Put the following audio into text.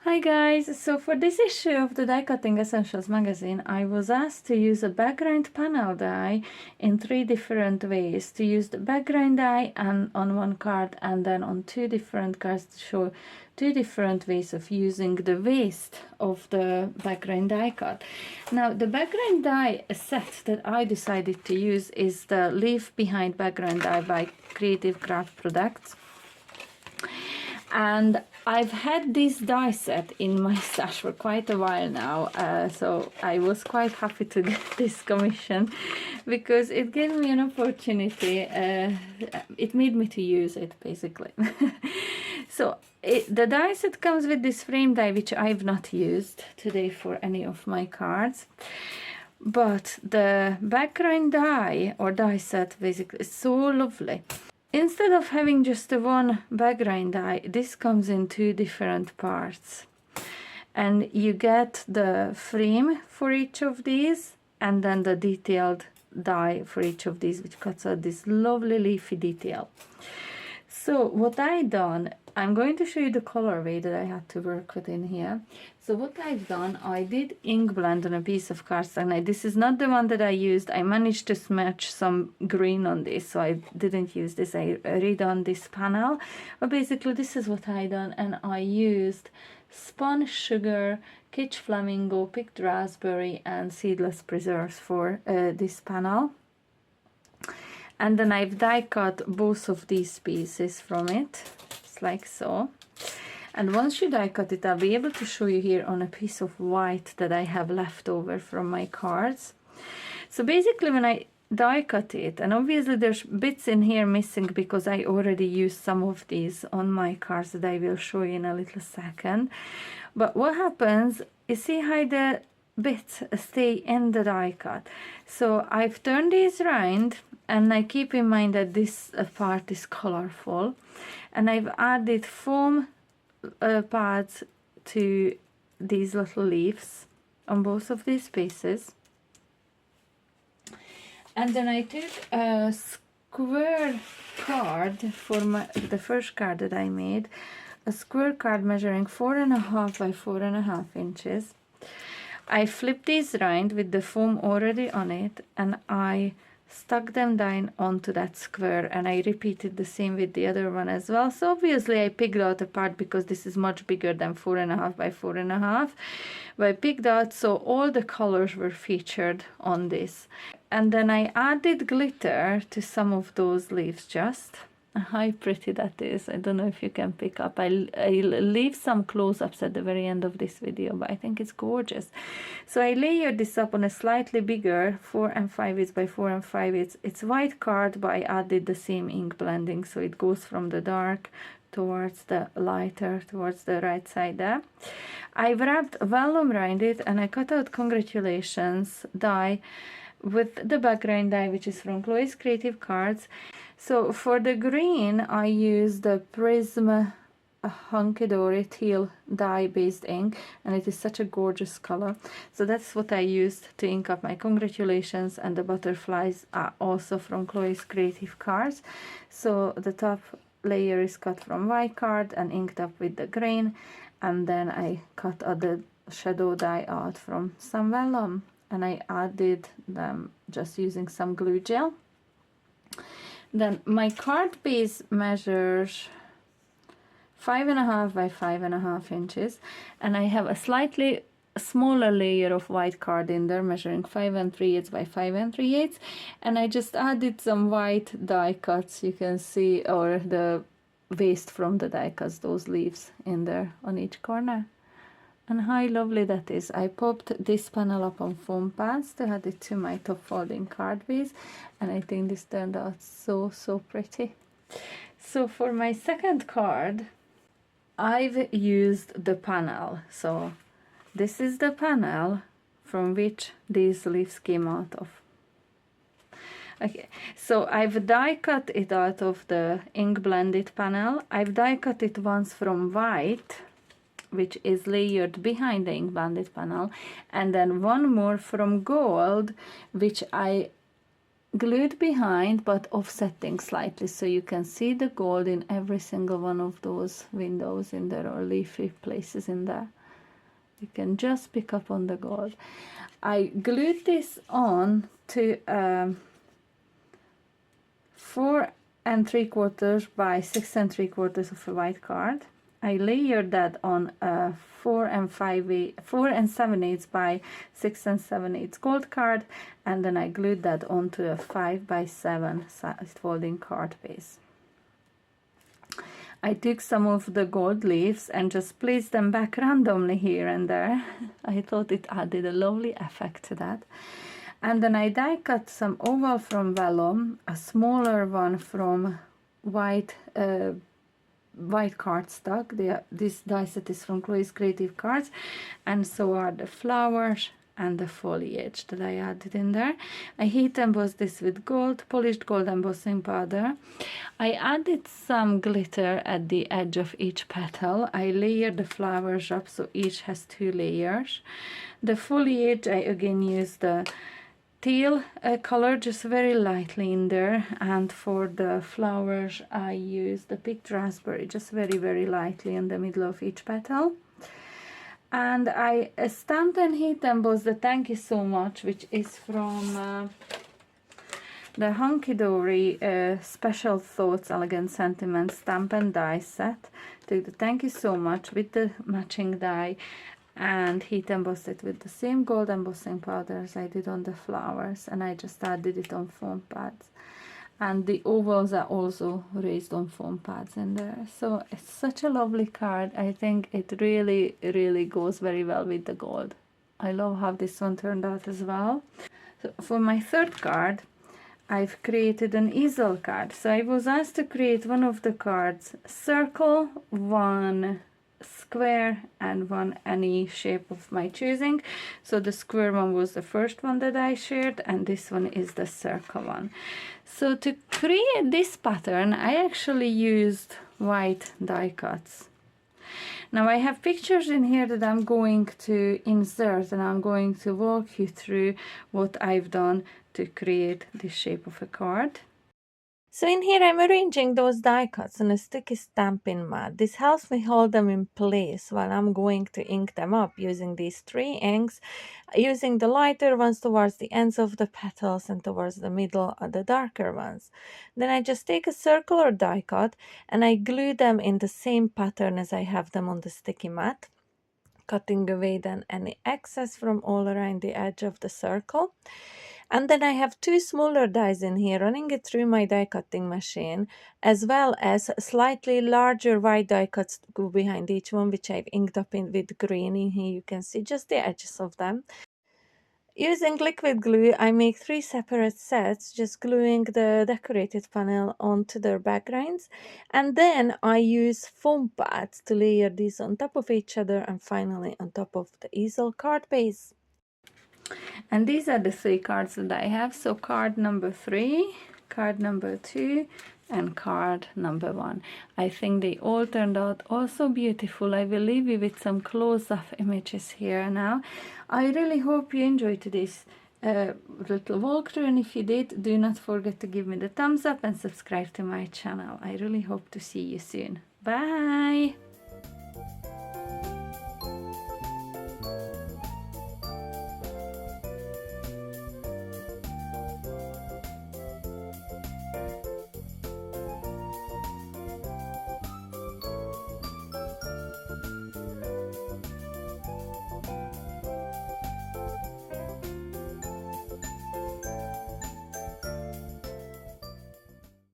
Hi guys, so for this issue of the Die Cutting Essentials magazine, I was asked to use a background panel die in 3 different ways. To use the background die and on one card, and then on 2 different cards to show 2 different ways of using the waste of the background die cut. Now the background die set that I decided to use is the Leave Behind background die by Creative Craft Products. And I've had this die set in my stash for quite a while now, so I was quite happy to get this commission because it gave me an opportunity. It made me to use it basically. So the die set comes with this frame die, which I've not used today for any of my cards. But the background die or die set basically is so lovely. Instead of having just the one background die, this comes in 2 different parts. And you get the frame for each of these, and then the detailed die for each of these, which cuts out this lovely leafy detail. So what I done, I'm going to show you the colorway that I had to work with in here. So what I've done, I did ink blend on a piece of cardstock. This is not the one that I used. I managed to smudge some green on this, so I didn't use this. I redone this panel. But basically this is what I done, and I used spun sugar, kitsch flamingo, picked raspberry and seedless preserves for this panel. And then I've die cut both of these pieces from it, just like so. And once you die cut it, I'll be able to show you here on a piece of white that I have left over from my cards. So basically when I die cut it, and obviously there's bits in here missing because I already used some of these on my cards that I will show you in a little second. But what happens, you see how the bits stay in the die cut. So I've turned these around, and I keep in mind that this part is colorful, and I've added foam pads to these little leaves on both of these pieces. And then I took a square card for the first card that I made, a square card measuring 4.5 by 4.5 inches. I flipped these around with the foam already on it, and I stuck them down onto that square, and I repeated the same with the other one as well. So obviously I picked out a part because this is much bigger than 4.5 by 4.5, but I picked out so all the colors were featured on this. And then I added glitter to some of those leaves. Just how pretty that is. I don't know if you can pick up. I'll leave some close-ups at the very end of this video, but I think it's gorgeous. So I layered this up on a slightly bigger 4 5/8 by 4 5/8. It's white card, but I added the same ink blending, so it goes from the dark towards the lighter, towards the right side there. I wrapped vellum around it, and I cut out Congratulations die with the background die, which is from Chloe's Creative Cards. So for the green, I used the Prism Hunky Dory teal dye based ink, and it is such a gorgeous color. So that's what I used to ink up my Congratulations, and the butterflies are also from Chloe's Creative Cards. So the top layer is cut from white card and inked up with the green, and then I cut the shadow die out from some vellum, and I added them just using some glue gel. Then my card base measures 5.5 by 5.5 inches, and I have a slightly smaller layer of white card in there measuring 5 3/8 by 5 3/8, and I just added some white die cuts, you can see, or the waste from the die cuts, those leaves in there on each corner. And how lovely that is. I popped this panel up on foam pads to add it to my top folding card base, and I think this turned out so pretty. So for my second card, I've used the panel. So this is the panel from which these leaves came out of. Okay, so I've die cut it out of the ink blended panel. I've die cut it once from white, which is layered behind the ink blended panel, and then one more from gold, which I glued behind but offsetting slightly, so you can see the gold in every single one of those windows in there, or leafy places in there. You can just pick up on the gold. I glued this on to 4 3/4 by 6 3/4 of a white card. I layered that on a 4 7/8 by 6 7/8 gold card, and then I glued that onto a 5 by 7 folding card base. I took some of the gold leaves and just placed them back randomly here and there. I thought it added a lovely effect to that. And then I die cut some oval from vellum, a smaller one from white cardstock. This die set is from Chloe's Creative Cards, and so are the flowers and the foliage that I added in there. I heat embossed this with gold, polished gold embossing powder. I added some glitter at the edge of each petal. I layered the flowers up so each has 2 layers. The foliage, I again used the teal color just very lightly in there, and for the flowers I used the picked raspberry just very lightly in the middle of each petal. And I stamped and heat embossed the Thank You So Much, which is from the Hunky Dory Special Thoughts Elegant Sentiments stamp and die set. Took the Thank You So Much with the matching die and heat embossed it with the same gold embossing powder as I did on the flowers, and I just added it on foam pads, and the ovals are also raised on foam pads in there. So it's such a lovely card. I think it really goes very well with the gold. I love how this one turned out as well. So for my third card, I've created an easel card. So I was asked to create one of the cards circle, one square, and one any shape of my choosing. So the square one was the first one that I shared, and this one is the circle one. So to create this pattern, I actually used white die cuts. Now I have pictures in here that I'm going to insert, and I'm going to walk you through what I've done to create this shape of a card. So in here I'm arranging those die cuts on a sticky stamping mat. This helps me hold them in place while I'm going to ink them up using these 3 inks, using the lighter ones towards the ends of the petals and towards the middle are the darker ones. Then I just take a circle or die cut and I glue them in the same pattern as I have them on the sticky mat, cutting away then any excess from all around the edge of the circle. And then I have 2 smaller dies in here, running it through my die cutting machine, as well as slightly larger white die cuts to go behind each one, which I've inked up in with green. In here you can see just the edges of them. Using liquid glue, I make 3 separate sets, just gluing the decorated panel onto their backgrounds, and then I use foam pads to layer these on top of each other and finally on top of the easel card base. And these are the 3 cards that I have. So card number 3, card number 2, and card number 1. I think they all turned out also beautiful. I will leave you with some close-up images here now. I really hope you enjoyed this little walkthrough, and if you did, do not forget to give me the thumbs up and subscribe to my channel. I really hope to see you soon. Bye!